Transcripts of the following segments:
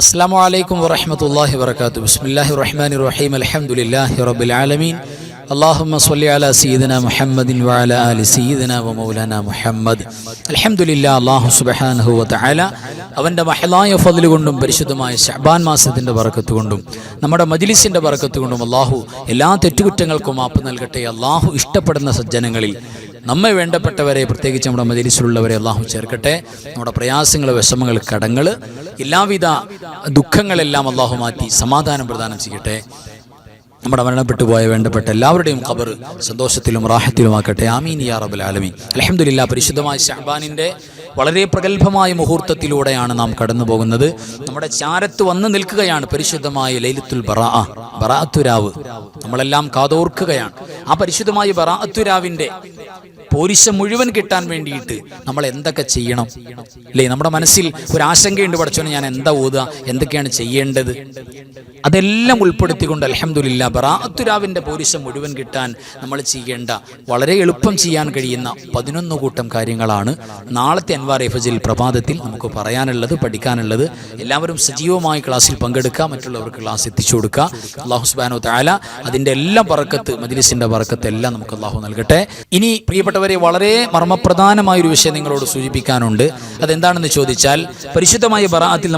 അസ്സലാമു അലൈക്കും വറഹ്മത്തുള്ളാഹി വബറകാതുഹു. ബിസ്മില്ലാഹിർ റഹ്മാനിർ റഹീം. അൽഹംദുലില്ലാഹി റബ്ബിൽ ആലമീൻ. അല്ലാഹുമ്മ സ്വല്ലി അലാ സയ്യിദിനാ മുഹമ്മദിൻ വഅലാ ആലി സയ്യിദിനാ വമൗലാനാ മുഹമ്മദ്. അൽഹംദുലില്ലാഹ്, അല്ലാഹു സുബ്ഹാനഹു വ തആല അവൻ്റെ മഹലായ ഫദ്ൽ കൊണ്ടും പരിശുദ്ധമായ ശഅബാൻ മാസത്തിൻ്റെ ബറക്കത്ത് കൊണ്ടും നമ്മുടെ മജ്ലിസിൻ്റെ ബറക്കത്ത് കൊണ്ടും അല്ലാഹു എല്ലാ തെറ്റുകുറ്റങ്ങൾക്കും മാപ്പ് നൽകട്ടെ. അല്ലാഹു ഇഷ്ടപ്പെടുന്ന സജ്ജനങ്ങളിൽ നമ്മെ വേണ്ടപ്പെട്ടവരെ, പ്രത്യേകിച്ച് നമ്മുടെ മജ്ലിസിലുള്ളവരെ അല്ലാഹു ചേർക്കട്ടെ. നമ്മുടെ പ്രയാസങ്ങൾ, വിഷമങ്ങൾ, കടങ്ങൾ, എല്ലാവിധ ദുഃഖങ്ങളെല്ലാം അല്ലാഹു മാറ്റി സമാധാനം പ്രദാനം ചെയ്യട്ടെ. നമ്മുടെ മരണപ്പെട്ടു പോയ വേണ്ടപ്പെട്ട എല്ലാവരുടെയും ഖബർ സന്തോഷത്തിലും റാഹത്തിലുമാക്കട്ടെ. ആമീൻ യാ റബ്ബൽ ആലമീൻ. അൽഹംദുലില്ലാഹ്, പരിശുദ്ധമായ ശഅബാനിൻ്റെ വളരെ പ്രഗത്ഭമായ മുഹൂർത്തത്തിലൂടെയാണ് നാം കടന്നു പോകുന്നത്. നമ്മുടെ ചാരത്ത് വന്നു നിൽക്കുകയാണ് പരിശുദ്ധമായ ലൈലത്തുൽ ബറാഅത്തുരാവ്. നമ്മളെല്ലാം കാതോർക്കുകയാണ്. ആ പരിശുദ്ധമായ ബറാഅത്തുരാവിൻ്റെ പോരിശ മുഴുവൻ കിട്ടാൻ വേണ്ടിയിട്ട് നമ്മൾ എന്തൊക്കെ ചെയ്യണം അല്ലേ? നമ്മുടെ മനസ്സിൽ ഒരു ആശങ്കയുണ്ട്, പഠിച്ചോനെ ഞാൻ എന്താ ഓതുക, എന്തൊക്കെയാണ് ചെയ്യേണ്ടത്, അതെല്ലാം ഉൾപ്പെടുത്തിക്കൊണ്ട് അൽഹംദുലില്ലാഹ് ബറാഅത്തുരാവിൻ്റെ പോരിശ മുഴുവൻ കിട്ടാൻ നമ്മൾ ചെയ്യേണ്ട വളരെ എളുപ്പം ചെയ്യാൻ കഴിയുന്ന 11 കൂട്ടം കാര്യങ്ങളാണ് നാളത്തെ അൻവാർ എഫ്ജിൽ പ്രഭാതത്തിൽ നമുക്ക് പറയാനുള്ളത്, പഠിക്കാനുള്ളത്. എല്ലാവരും സജീവമായി ക്ലാസ്സിൽ പങ്കെടുക്കുക, മറ്റുള്ളവർക്ക് ക്ലാസ് എത്തിച്ചു കൊടുക്കുക. അല്ലാഹു സുബ്ഹാനഹു വ തആല അതിൻ്റെ എല്ലാം ബറക്കത്ത്, മജ്ലിസിൻ്റെ ബറക്കത്ത് എല്ലാം നമുക്ക് അല്ലാഹു നൽകട്ടെ. ഇനി പ്രിയപ്പെട്ടവരെ, വളരെ മർമ്മപ്രധാനമായൊരു വിഷയം നിങ്ങളോട് സൂചിപ്പിക്കാനുണ്ട്. അതെന്താണെന്ന് ചോദിച്ചാൽ, പരിശുദ്ധമായ ബറാഅത്തിൽ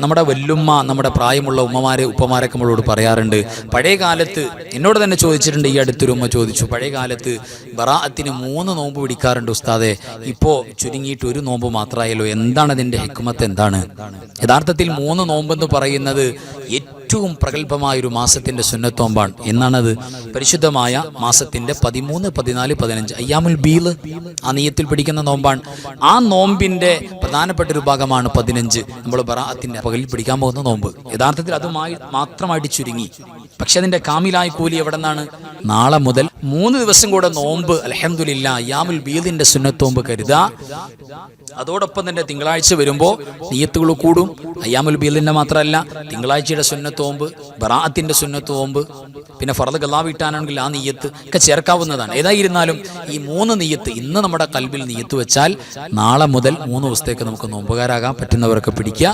നമ്മുടെ വല്ലുമ്മ, നമ്മുടെ പ്രായമുള്ള ഉപ്പമാരൊക്കെ നമ്മളോട് പറയാറുണ്ട്. പഴയ കാലത്ത് എന്നോട് തന്നെ ചോദിച്ചിട്ടുണ്ട്, ഈ അടുത്തൊരു ഉമ്മ ചോദിച്ചു, പഴയ കാലത്ത് ബറാഅത്തിന് 3 നോമ്പ് പിടിക്കാറുണ്ട് ഉസ്താദെ, ഇപ്പോൾ ചുരുങ്ങിയിട്ട് 1 നോമ്പ് മാത്രമായല്ലോ, എന്താണ് അതിൻ്റെ ഹിക്മത്ത്, എന്താണ്? യഥാർത്ഥത്തിൽ 3 നോമ്പെന്ന് പറയുന്നത് ഏറ്റവും പ്രഗത്ഭമായൊരു മാസത്തിൻ്റെ സുന്നത്ത് നോമ്പാണ്. എന്നാണത്? പരിശുദ്ധമായ മാസത്തിൻ്റെ 13, 14, 15 അയ്യാമുൽ ബീൽ, ആ നിയ്യത്തിൽ പിടിക്കുന്ന നോമ്പാണ്. ആ നോമ്പിൻ്റെ പ്രധാനപ്പെട്ട ഒരു ഭാഗമാണ് 15, നമ്മൾ ബറാഅത്തിൻ്റെ പകലിൽ പിടിക്കാൻ പോകുന്ന നോമ്പ്. യഥാർത്ഥത്തിൽ അതുമായി മാത്രമായിട്ട് ചുരുങ്ങി. പക്ഷെ അതിൻ്റെ കാമിലായ കൂലി എവിടെ നിന്നാണ്? നാളെ മുതൽ 3 ദിവസം കൂടെ നോമ്പ് അൽഹംദുലില്ലാഹ് അയ്യാമുൽ ബീദിൻ്റെ സുന്നത്ത് നോമ്പ് കരുതുക. അതോടൊപ്പം തന്നെ തിങ്കളാഴ്ച വരുമ്പോൾ നിയ്യത്തുകൾ കൂടും. അയ്യാമുൽ ബീദിൻ്റെ മാത്രമല്ല, തിങ്കളാഴ്ചയുടെ സുന്നത്ത് നോമ്പ്, ബറാഅത്തിൻ്റെ സുന്നത്ത് നോമ്പ്, പിന്നെ ഫർദ് ഖളാ വീട്ടാനാണെങ്കിൽ ആ നിയ്യത്ത് ഒക്കെ ചേർക്കാവുന്നതാണ്. ഏതായിരുന്നാലും ഈ 3 നിയ്യത്ത് ഇന്ന് നമ്മുടെ കൽബിൽ നിയ്യത്ത് വെച്ചാൽ നാളെ മുതൽ 3 ദിവസത്തേക്ക് നമുക്ക് നോമ്പുകാരാകാൻ പറ്റുന്നവരൊക്കെ പിടിക്കുക.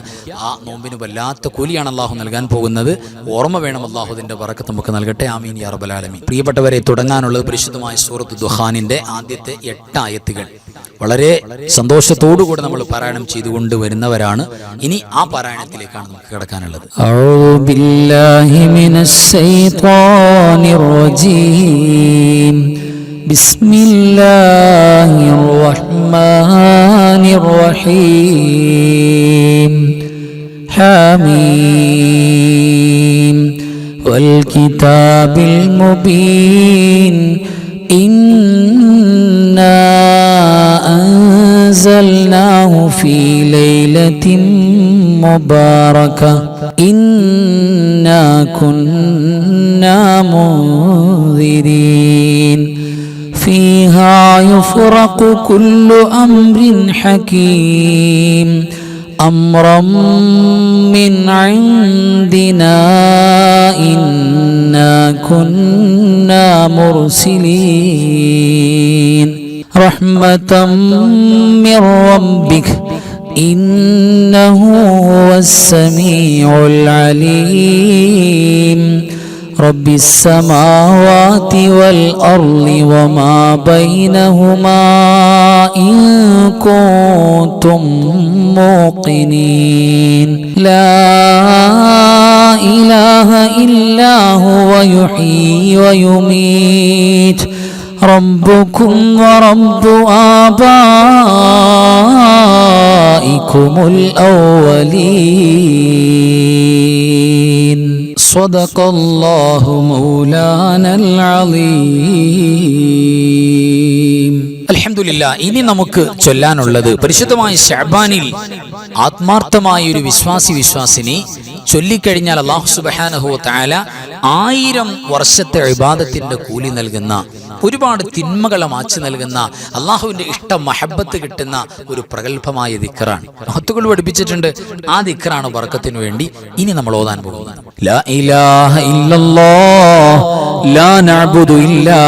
ആ നോമ്പിന് വല്ലാത്ത കൂലിയാണ് അല്ലാഹു നൽകാൻ പോകുന്നത്. ഓർമ്മ വേണം, അല്ലാഹു ഇതിൻ്റെ ബറക്കത്ത് നമുക്ക് നൽകട്ടെ. ആമീൻ യാ റബ്ബൽ ആലമീൻ. പ്രിയപ്പെട്ടവരെ, തുടങ്ങാനുള്ളത് പരിശുദ്ധമായ സൂറത്ത് ദുഹാനിൻ്റെ ആദ്യത്തെ 8 ആയത്തുകൾ വളരെ സന്തോഷത്തോടുകൂടി നമ്മൾ പാരായണം ചെയ്തുകൊണ്ട് വരുന്നവരാണ്. ഇനി ആ പാരായണത്തിലേക്കാണ് നമുക്ക് കിടക്കാനുള്ളത്. അഊദു ബില്ലാഹി മിനശ് ശൈത്വാനിർ റജീം. ബിസ്മില്ലാഹിർ റഹ്മാനിർ റഹീം. ഹാമീം വൽ കിതാബിൽ മുബീൻ. ഇന്നാ أنزلناه في ليلة مباركة إنا كنا منذرين فيها يفرق كل أمر حكيم أمرا من عندنا إنا كنا مرسلين رحمة من ربك إنه هو السميع العليم رب السماوات والأرض وما بينهما إن كنتم موقنين لا إله إلا هو يحيي ويميت ربكم ورب آبائكم الأولين صدق الله مولانا العظيم. അൽഹംദുലില്ലാഹ്, ഇനി നമുക്ക് ചൊല്ലാനുള്ളത് പരിശുദ്ധമായ ശഅബാനിൽ ആത്മാർത്ഥമായ ഒരു വിശ്വാസിനി ചൊല്ലിക്കഴിഞ്ഞാൽ അല്ലാഹു സുബ്ഹാനഹു വ തആല 1000 വർഷത്തെ ഇബാദത്തിന്റെ കൂലി നൽകുന്ന, ഒരുപാട് തിന്മകളെ മാറ്റി നൽകുന്ന, അള്ളാഹുവിൻ്റെ ഇഷ്ടം മഹബത്ത് കിട്ടുന്ന ഒരു പ്രഗത്ഭമായ ദിക്റാണ്. മഹത്തുകൾ പഠിപ്പിച്ചിട്ടുണ്ട്. ആ ദിക്റാണ് ബർക്കത്തിന് വേണ്ടി ഇനി നമ്മൾ ഓതാൻ പോകുന്നത്. ലാ ഇലാഹ ഇല്ലല്ലാഹ് ലാ നഅ്ബുദു ഇല്ലാ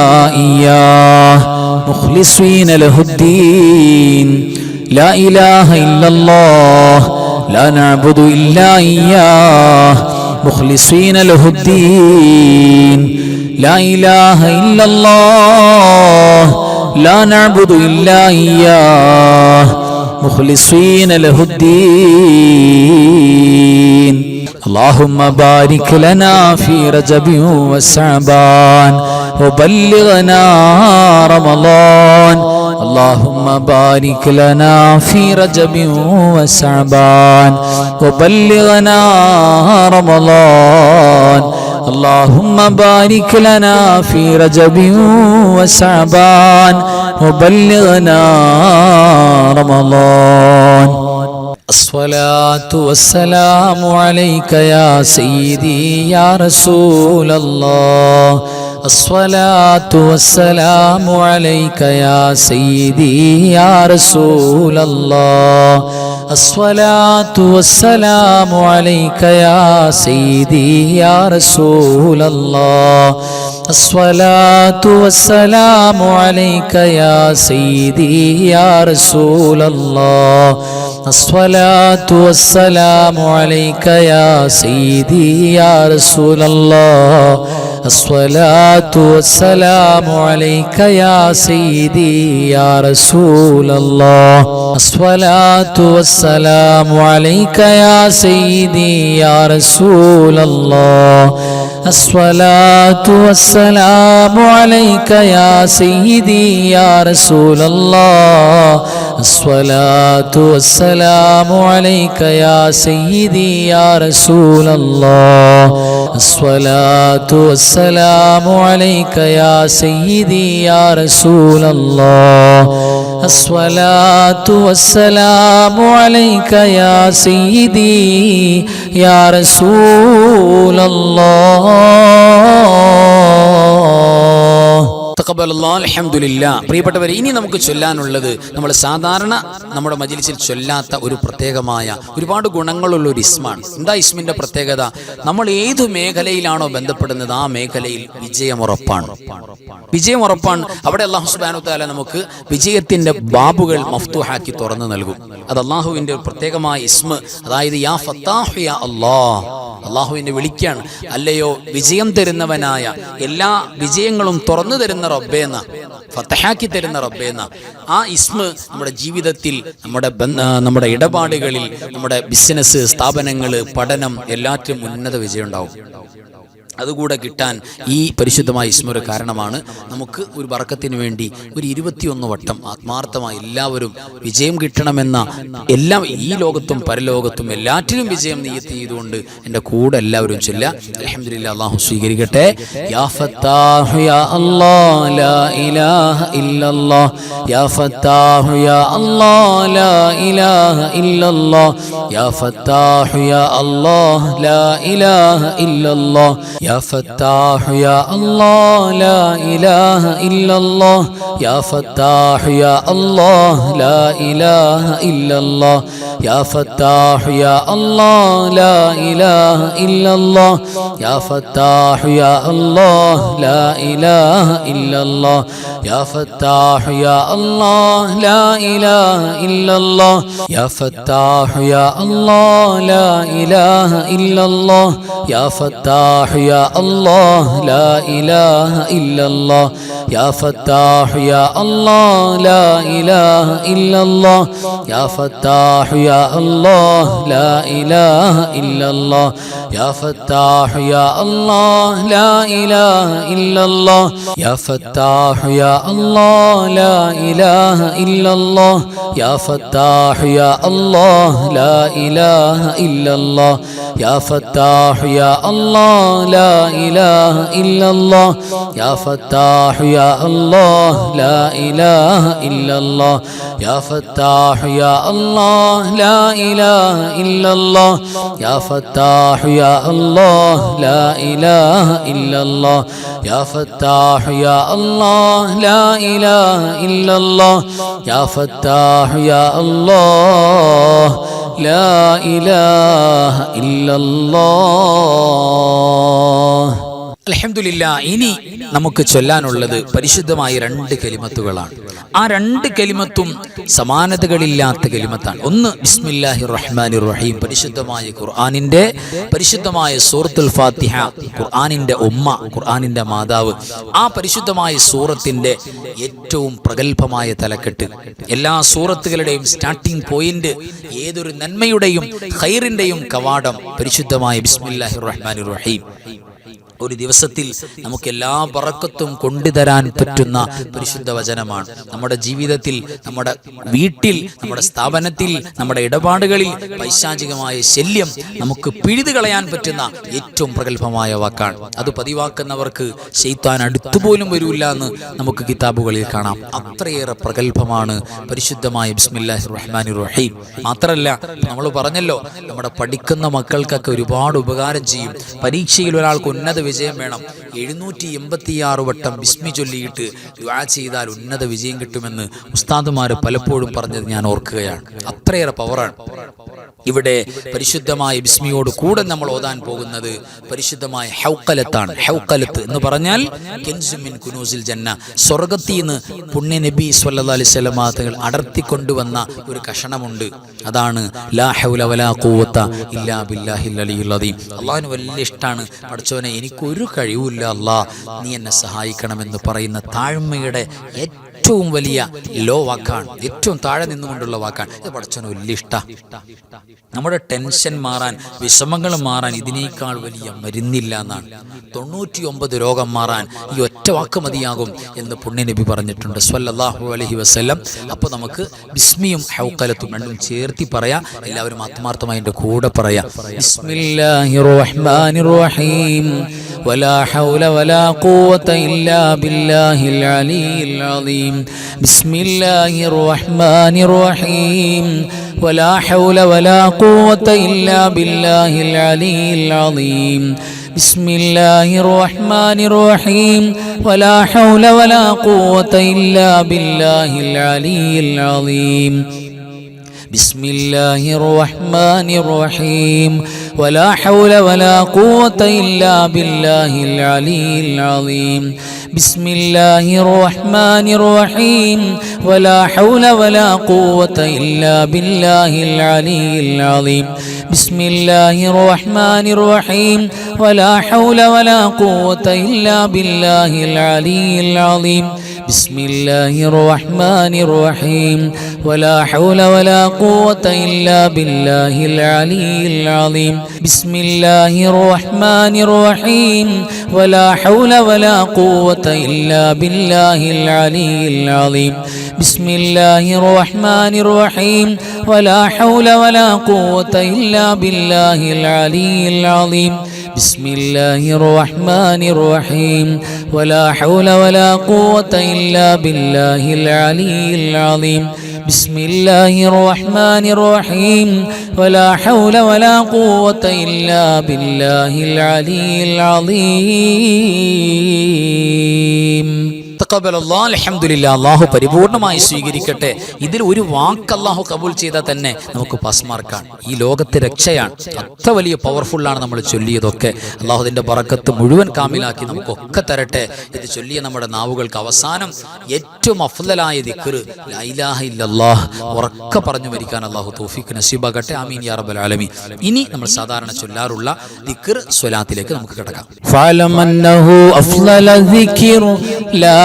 ഇയ്യാഹ് മുഖ്ലിസീന ലഹുദ്ദീൻ ലാ ഇലാഹ ഇല്ലല്ലാഹ് لا نعبد إلا إياه مخلصين له الدين لا إله إلا الله لا نعبد إلا إياه مخلصين له الدين اللهم بارك لنا في رجب وشعبان وبلغنا رمضان اللهم بارك لنا في رجب وشعبان وبلغنا رمضان اللهم بارك لنا في رجب وشعبان وبلغنا رمضان الصلاة والسلام عليك يا سيدي يا رسول الله الصلاة والسلام عليك يا سيدي يا رسول الله الصلاة والسلام عليك يا سيدي يا رسول الله الصلاة والسلام عليك يا سيدي يا رسول الله الصلاة والسلام عليك يا سيدي يا رسول الله الصلاة والسلام عليك يا سيدي يا رسول الله الصلاة والسلام عليك يا سيدي يا رسول الله الصلاة والسلام عليك يا سيدي يا رسول الله الصلاة والسلام عليك يا سيدي يا رسول الله الصلاة والسلام عليك يا سيدي يا رسول الله الصلاة والسلام عليك يا سيدي يا رسول الله തഖബ്ബലല്ലാഹു അൽഹംദുലില്ലാഹ്. പ്രിയപ്പെട്ടവരെ, ഇനി നമുക്ക് ചൊല്ലാനുള്ളത് നമ്മൾ സാധാരണ നമ്മുടെ മജ്‌ലിസിൽ ചൊല്ലാത്ത ഒരു പ്രത്യേകമായ ഒരുപാട് ഗുണങ്ങളുള്ള ഒരു ഇസ്മാണ്. എന്താ ഇസ്മിന്റെ പ്രത്യേകത? നമ്മൾ ഏതു മേഖലയിലാണോ ബന്ധപ്പെടുന്നത് ആ മേഖലയിൽ വിജയമുറപ്പാണ്. വിജയമുറപ്പാണ്. അവിടെ അല്ലാഹു സുബ്ഹാനഹു വ തആല നമുക്ക് വിജയത്തിന്റെ ബാബുകൾ മഫ്തൂഹാക്കി തുറന്നു നൽകും. അത് അല്ലാഹുവിന്റെ പ്രത്യേകമായ ഇസ്മ, അതായത് യാ ഫത്താഹു യാ അല്ലാഹ്, അല്ലാഹുവിനെ വിളിക്കാണ്. അല്ലയോ വിജയം തരുന്നവനായ, എല്ലാ വിജയങ്ങളും തുറന്നു തരുന്ന റബ്ബേന്ന, ഫതഹാക്കി തരുന്ന റബ്ബേന്ന ആ ഇസ്മ നമ്മുടെ ജീവിതത്തിൽ, നമ്മുടെ ഇടപാടുകളിൽ, നമ്മുടെ ബിസിനസ്, സ്ഥാപനങ്ങൾ, പഠനം എല്ലാറ്റിലും ഉന്നത വിജയം ഉണ്ടാവും. അതുകൂടെ കിട്ടാൻ ഈ പരിശുദ്ധമായ ഇസ്മൊരു കാരണമാണ്. നമുക്ക് ഒരു ബർക്കത്തിന് വേണ്ടി ഒരു 21 വട്ടം ആത്മാർത്ഥമായി എല്ലാവരും വിജയം കിട്ടണമെന്ന, എല്ലാം ഈ ലോകത്തും പരലോകത്തും എല്ലാറ്റിലും വിജയം നിയത്ത് ചെയ്തുകൊണ്ട് എൻ്റെ കൂടെ എല്ലാവരും ചൊല്ലുക. അൽഹംദുലില്ലാഹ്, അല്ലാഹു സ്വീകരിക്കട്ടെ. യാ ഫത്താഹു യാ അല്ലാഹ് ലാ ഇലാഹ ഇല്ലല്ലാഹ്, യാ ഫത്താഹു യാ അല്ലാഹ് ലാ ഇലാഹ ഇല്ലല്ലാഹ്, യാ ഫത്താഹു യാ അല്ലാഹ് ലാ ഇലാഹ ഇല്ലല്ലാഹ്, يا فتاح يا الله لا إله إلا الله، يا فتاح يا الله لا إله إلا الله، يا فتاح يا الله لا إله إلا الله، يا فتاح يا الله لا إله إلا الله، يا فتاح يا الله لا إله إلا الله، يا فتاح يا الله لا إله إلا الله، يا فتاح يا الله لا إله إلا الله، يا فتاح يا الله لا إله إلا الله، يا فتاح يا الله لا إله إلا الله، يا فتاح يا الله لا إله إلا الله، يا فتاح يا الله لا إله إلا الله، يا فتاح يا الله لا إله إلا الله، يا فتاح يا الله لا إله إلا الله، يا فتاح يا الله لا إله إلا الله، يا فتاح يا الله لا إله إلا الله، يا فتاح يا الله لا إله إلا الله، يا فتاح يا الله لا إله إلا الله، يا فتاح يا الله لا إله إلا الله. അൽഹംദുലില്ലാഹ്. ഇനി നമുക്ക് ചൊല്ലാനുള്ളത് പരിശുദ്ധമായ 2 കലിമത്തുകളാണ്. ആ 2 കലിമത്തും സമാനതകളില്ലാത്ത കലിമത്താണ്. ഒന്ന് ബിസ്മില്ലാഹിർ റഹ്മാനിർ റഹീം, പരിശുദ്ധമായ ഖുർആനിന്റെ പരിശുദ്ധമായ സൂറത്തുൽ ഫാത്തിഹ, ഖുർആനിന്റെ ഉമ്മ, ഖുർആനിന്റെ മാതാവ്, ആ പരിശുദ്ധമായ സൂറത്തിന്റെ ഏറ്റവും പ്രഗൽഭമായ തലക്കെട്ട്, എല്ലാ സൂറത്തുകളുടെയും സ്റ്റാർട്ടിംഗ് പോയിന്റ്, ഏതൊരു നന്മയുടെയും ഖൈറിന്റെയും കവാടം പരിശുദ്ധമായ ബിസ്മില്ലാഹിർ റഹ്മാനിർ റഹീം. ഒരു ദിവസത്തിൽ നമുക്ക് എല്ലാ ബറക്കത്തും കൊണ്ടുതരാൻ പറ്റുന്ന പരിശുദ്ധ വചനമാണ്. നമ്മുടെ ജീവിതത്തിൽ, നമ്മുടെ വീട്ടിൽ, നമ്മുടെ സ്ഥാപനത്തിൽ, നമ്മുടെ ഇടപാടുകളിൽ പൈശാചികമായ ശല്യം നമുക്ക് പിഴുതു കളയാൻ പറ്റുന്ന ഏറ്റവും പ്രഗൽഭമായ വാക്കാണ്. അത് പതിവാക്കുന്നവർക്ക് ശൈത്താൻ അടുത്തുപോലും വരില്ല എന്ന് നമുക്ക് കിതാബുകളിൽ കാണാം. അത്രയേറെ പ്രഗൽഭമാണ് പരിശുദ്ധമായ ബിസ്മില്ലാഹിർ റഹ്മാനിർ റഹീം. മാത്രമല്ല, നമ്മൾ പറഞ്ഞല്ലോ, നമ്മുടെ പഠിക്കുന്ന മക്കൾക്കൊക്കെ ഒരുപാട് ഉപകാരം ചെയ്യും. പരീക്ഷയിൽ ഒരാൾക്ക് ഉന്നത വിജയം വേണം, 786 വട്ടം ബിസ്മി ചൊല്ലിയിട്ട് ദുആ ചെയ്താൽ ഉന്നത വിജയം കിട്ടുമെന്ന് ഉസ്താദുമാര് പലപ്പോഴും പറഞ്ഞത് ഞാൻ ഓർക്കുകയാണ്. അത്രയേറെ പവറാണ്. ഇവിടെ പരിശുദ്ധമായ ബിസ്മിയോട് കൂടെ നമ്മൾ ഓതാൻ പോകുന്നത് പരിശുദ്ധമായ ഹൗഖലത്താണ്. ഹൗഖലത്ത് എന്ന് പറഞ്ഞാൽ കെൻസും മിൻ കുനൂസിൽ ജന്ന, സ്വർഗ്ഗത്തിൽ നിന്ന് പുണ്യ നബി സ്വല്ലല്ലാഹു അലൈഹി വസല്ലം തങ്ങൾ അടർത്തിക്കൊണ്ടുവന്ന ഒരു കഷണമുണ്ട്. അതാണ് ലാ ഹൗല വലാ ഖുവത ഇല്ലാ ബില്ലാഹിൽ അലിയിൽ അദീം. അല്ലാഹുവിന് വലിയ ഇഷ്ടമാണ്, പടച്ചോനെ എനിക്കൊരു കഴിവുമില്ല അല്ലാ, നീ എന്നെ സഹായിക്കണമെന്ന് പറയുന്ന താഴ്മയുടെ ഏറ്റവും വലിയ ലോ വാക്കാണ്, ഏറ്റവും താഴെ നിന്നുകൊണ്ടുള്ള വാക്കാണ്. ഇത് പടച്ചോന് വലിയ ഇഷ്ടമാണ്. നമ്മുടെ ടെൻഷൻ മാറാൻ, വിഷമങ്ങൾ മാറാൻ ഇതിനേക്കാൾ വലിയ മരുന്നില്ല എന്നാണ്. 99 രോഗം മാറാൻ ഈ ഒറ്റ വാക്ക് മതിയാകും എന്ന് പുണ്യനബി പറഞ്ഞിട്ടുണ്ട് സ്വല്ലല്ലാഹു അലൈഹി വസല്ലം. അപ്പോൾ നമുക്ക് ബിസ്മിയും ഹൗഖലത്തും രണ്ടും ചേർത്തി പറയാം. എല്ലാവരും ആത്മാർത്ഥമായി എൻ്റെ കൂടെ പറയാം. ബിസ്മില്ലാഹിർ റഹ്മാനിർ റഹീം വലാ ഹൗല വലാ ഖുവത ഇല്ലാ ബില്ലാഹിൽ അലിയിൽ അദീം. ബിസ്മില്ലാഹിർ റഹ്മാനിർ റഹീം വലാ ഹൗല വലാ ഖുവത ഇല്ലാ ബില്ലാഹിൽ അലിയിൽ അദീം. ബിസ്മില്ലാഹിർ റഹ്മാനിർ റഹീം വലാ ഹൗല വലാ ഖുവത ഇല്ലാ ബില്ലാഹിൽ അലിയിൽ അദീം. ബിസ്മില്ലാഹിർ റഹ്മാനിർ റഹീം വലാ ഹൗല വലാ ഖുവത ഇല്ലാ ബില്ലാഹിൽ അലിയിൽ അദീം. ബിസ്മില്ലാഹിർ റഹ്മാനിർ റഹീം വലാ ഹൗല വലാ ഖുവത ഇല്ലാ ബില്ലാഹിൽ അലിയിൽ അദീം. ബിസ്മില്ലാഹിർ റഹ്മാനിർ റഹീം വലാ ഹൗല വലാ ഖുവത ഇല്ലാ ബില്ലാഹിൽ അലിയിൽ അദീം. ബിസ്മില്ലാഹിർ റഹ്മാനിർ റഹീം വലാ ഹൗല വലാ ഖുവത ഇല്ലാ ബില്ലാഹിൽ അലിയിൽ അദീം. ബിസ്മില്ലാഹിർ റഹ്മാനിർ റഹീം വലാ ഹൗല വലാ ഖുവത ഇല്ലാ ബില്ലാഹിൽ അലിയിൽ അദീം. ബിസ്മില്ലാഹിർ റഹ്മാനിർ റഹീം വലാ ഹൗല വലാ ഖുവത ഇല്ലാ ബില്ലാഹിൽ അലിയിൽ അദീം. ബിസ്മില്ലാഹിർ റഹ്മാനിർ റഹീം വലാ ഹൗല വലാ ഖുവത ഇല്ലാ ബില്ലാഹിൽ അലിയിൽ അദീം. ബിസ്മില്ലാഹിർ റഹ്മാനിർ റഹീം വലാ ഹൗല വലാ ഖുവത ഇല്ലാ ബില്ലാഹിൽ അലിയിൽ അദീം. തഖബ്ബലല്ലാഹ്. അൽഹംദുലില്ലാഹ്. അല്ലാഹു പരിപൂർണമായി സ്വീകരിക്കട്ടെ. ഇതിൽ ഒരു വാക്ക് അല്ലാഹു കബൂൽ ചെയ്താൽ തന്നെ നമുക്ക് പാസ് മാർക്കാണ്. ഈ ലോകത്തെ രക്ഷയാണ്. അത്ര വലിയ പവർഫുള്ളാണ് നമ്മൾ ചൊല്ലിയതൊക്കെ. അല്ലാഹു അതിൻ്റെ ബറക്കത്ത് മുഴുവൻ കാമിലാക്കി നമുക്കൊക്കെ തരട്ടെ. ഇത് ചൊല്ലിയ നമ്മുടെ നാവുകൾക്ക് അവസാനം ഏറ്റവും അഫ്ളലായ ദിക്ർ ലാ ഇലാഹ ഇല്ലല്ലാഹ് ഉറക്കെ പറഞ്ഞു മരിക്കാൻ അല്ലാഹു തൗഫീഖ് നസീബാകട്ടെ. ആമീൻ യാ റബ്ബൽ ആലമീൻ. ഇനി നമ്മൾ സാധാരണ ചൊല്ലാറുള്ള ദിക്ർ സ്വലാത്തിലേക്ക് നമുക്ക് കിടക്കാം. ഫഅലമന്നഹു അഫ്ളല ദിക്ർ ലാ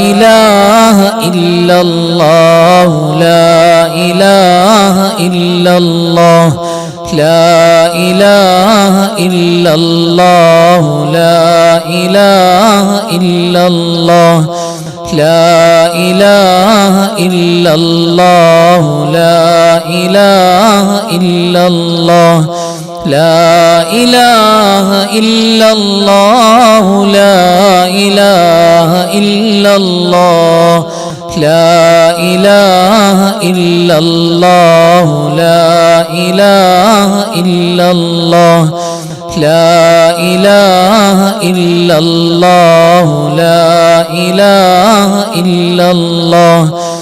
ഇലാഹ ഇല്ലല്ലാഹ് ലാ ഇലാഹ ഇല്ലല്ലാഹ് ലാ ഇലാഹ ഇല്ലല്ലാഹ് ലാ ഇലാഹ ഇല്ലല്ലാഹ് ലാ ഇലാഹ ഇല്ലല്ലാഹ് ലാ ഇലാഹ ഇല്ലല്ലാഹ് ലാ ഇലാഹ ഇല്ലല്ലാഹു ലാ ഇലാഹ ഇല്ലല്ലാഹ് ലാ ഇലാഹ ഇല്ലല്ലാഹു ലാ ഇലാഹ ഇല്ലല്ലാഹ് ലാ ഇലാഹ ഇല്ലല്ലാഹു ലാ ഇലാഹ ഇല്ലല്ലാഹ്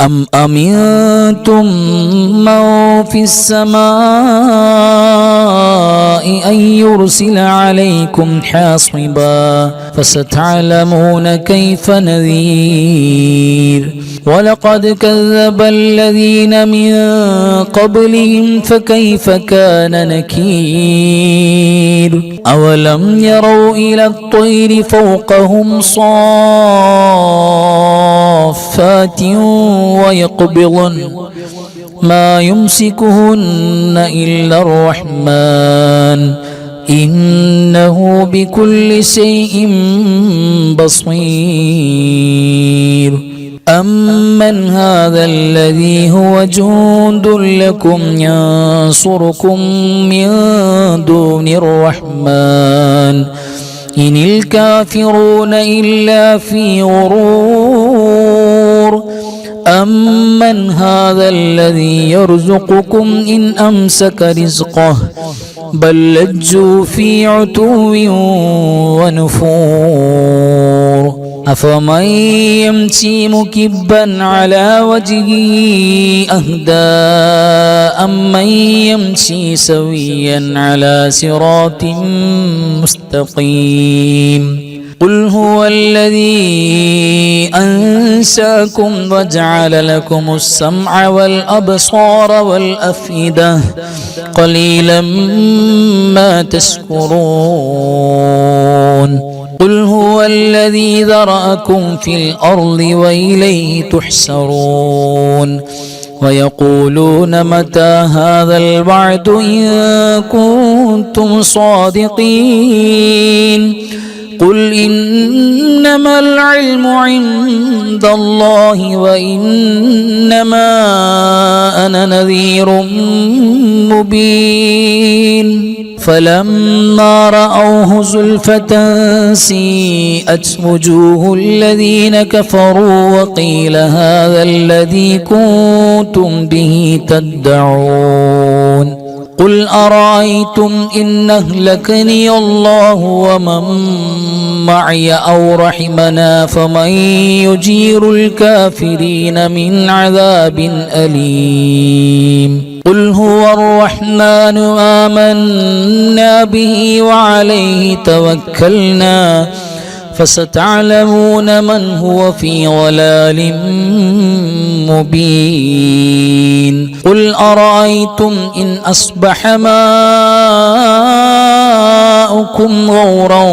أم أمنتم من في السماء أن يرسل عليكم حاصبا فستعلمون كيف نذير ولقد كذب الذين من قبلهم فكيف كان نكير أولم يروا إلى الطير فوقهم صافات ويقبضن ما يمسكهن إلا الرحمن إنه بكل شيء بصير أمن هذا الذي هو جند لكم ينصركم من دون الرحمن إن الكافرون إلا في غرور أمن هذا الذي يرزقكم إن أمسك رزقه بل لجوا في عتو ونفور أفمن يمشي مكبا على وجهه أهدى أمن يمشي سويا على صراط مستقيم قل هو الذي أنشأكم وجعل لكم السمع والأبصار والأفئدة قليلا ما تشكرون قل هو الذي ذرأكم في الأرض وإليه تحشرون ويقولون متى هذا الوعد إن كنتم صادقين قل إنما العلم عند الله وإنما أنا نذير مبين فلما رأوه زلفة سيئت وجوه الذين كفروا وقيل هذا الذي كنتم به تدعون قل أرأيتم إن أهلكني الله ومن معي أو رحمنا فمن يجير الكافرين من عذاب أليم قل هو الرحمن آمنا به وعليه توكلنا فستعلمون من هو في ضلال مبين قل أرأيتم إن أصبح ماؤكم غورا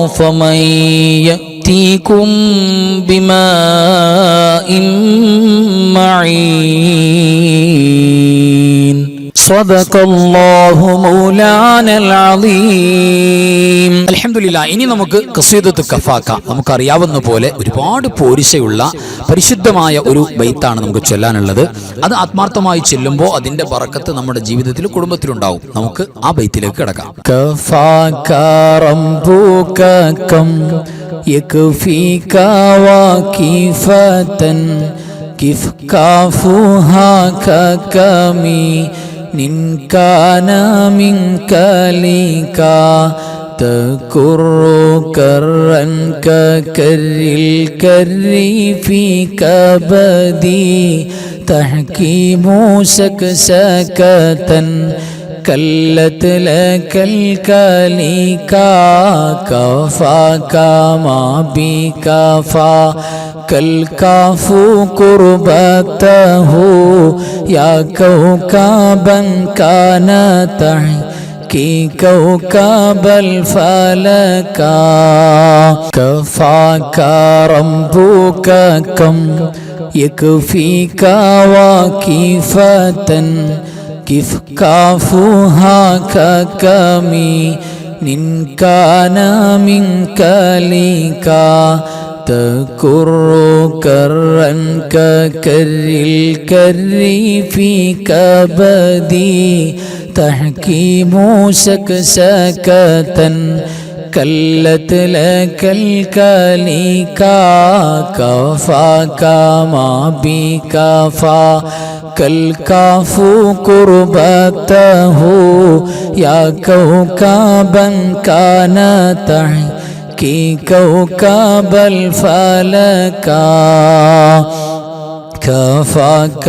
فمن يأتيكم بماء معين صدق الله مولانا العظيم അൽഹംദുലില്ലാഹ്. ഇനി നമുക്ക് ഖസീദത്ത് കഫാക്ക, നമുക്കറിയാവുന്ന പോലെ ഒരുപാട് പോരിശയുള്ള പരിശുദ്ധമായ ഒരു ബൈത്താണ് നമുക്ക് ചൊല്ലാനുള്ളത്. അത് ആത്മാർത്ഥമായി ചെല്ലുമ്പോൾ അതിന്റെ ബറക്കത്ത് നമ്മുടെ ജീവിതത്തിൽ കുടുംബത്തിലുണ്ടാവും. നമുക്ക് ആ ബൈത്തിലേക്ക് കിടക്കാം. كفاك ربك كم يكفيك وكيفة كيف كافوها ككمي إن كان منك لك تكر كرا ككر الكر في كبدي تحكيم سكسكة كلت لك الكليكا كفاك ما بكفا كالكاف قربته يا كوكبا كان تحكي كوكب الفلكا كفاك ربك كم يكفيك وكيفة كيف كافوها ككمي إن كان منك لك تكر كرا ككر الكر في كبدي تحكيم سكسكة كلت لك الكليكا كفاك ما بكفا كالكاف قربته يا كوكبا كان تحكي كوكب الفلكا كفاك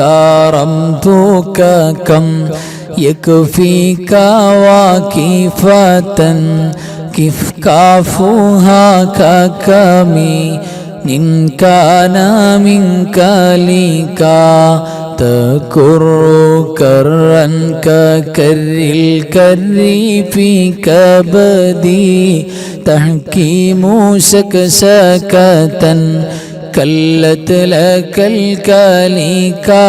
رمتك كم يكفيك واكفة كيف كافوها ككمي إن كان منك لك تكر كرا ككر الكر في كبدي تحكيم سكسكة كلت لك الكليكا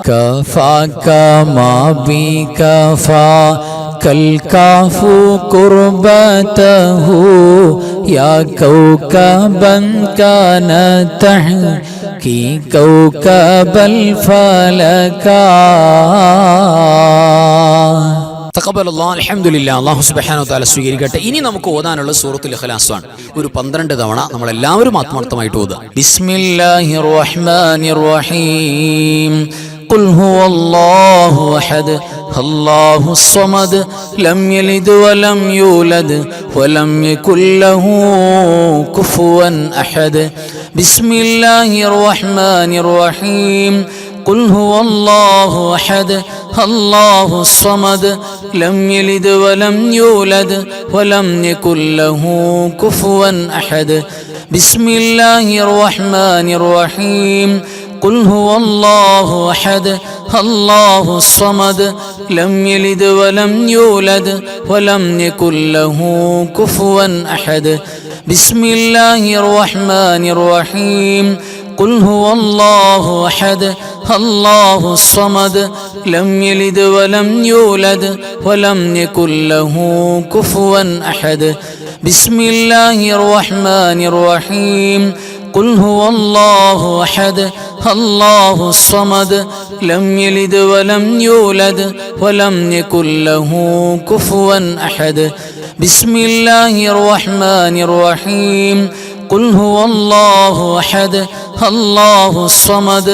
كفاك ما بكفا كالكاف قربته يا كوكبا كان تحكي كوكب الفلكا. തഖബ്ബലല്ലാഹ് അൽഹംദുലില്ലാഹ്. അല്ലാഹു സുബ്ഹാനഹു വ തആല സ്വീകരിക്കട്ടെ. ഇനി നമുക്ക് ഓതാനുള്ള സൂറത്തുൽ ഇഖ്ലാസ് ആണ്. ഒരു 12 തവണ നമ്മൾ എല്ലാവരും ആത്മാർത്ഥമായിട്ട് ഓതുക. ബിസ്മില്ലാഹിർ റഹ്മാനിർ റഹീം. ഖുൽ ഹുവല്ലാഹു അഹദ് അല്ലാഹുസ് സമദ് ലം യലിദ് വലം യൂലദ് വലം യകുൽ ലഹു കുഫുവൻ അഹദ്. ബിസ്മില്ലാഹിർ റഹ്മാനിർ റഹീം. قل هو الله أحد الله الصمد لم يلد ولم يولد ولم يكن له كفوا أحد. بسم الله الرحمن الرحيم. قل هو الله أحد الله الصمد لم يلد ولم يولد ولم يكن له كفوا أحد. بسم الله الرحمن الرحيم. قل هو الله أحد الله الصمد لم يلد ولم يولد ولم يكن له كفوا أحد. بسم الله الرحمن الرحيم. قل هو الله أحد الله الصمد لم يلد ولم يولد ولم يكن له كفوا أحد. بسم الله الرحمن الرحيم. قل هو الله أحد الله الصمد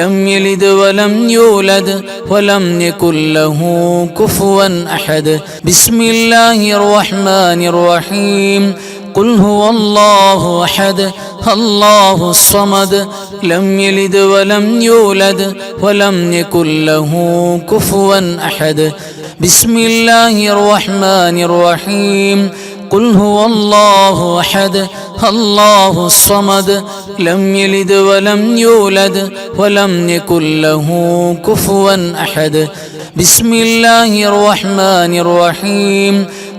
لم يلد ولم يولد ولم يكن له كفوا أحد. بسم الله الرحمن الرحيم. قل هو الله أحد الله الصمد لم يلد ولم يولد ولم يكن له كفوا أحد. بسم الله الرحمن الرحيم. قل هو الله أحد الله الصمد لم يلد ولم يولد ولم يكن له كفوا أحد. بسم الله الرحمن الرحيم.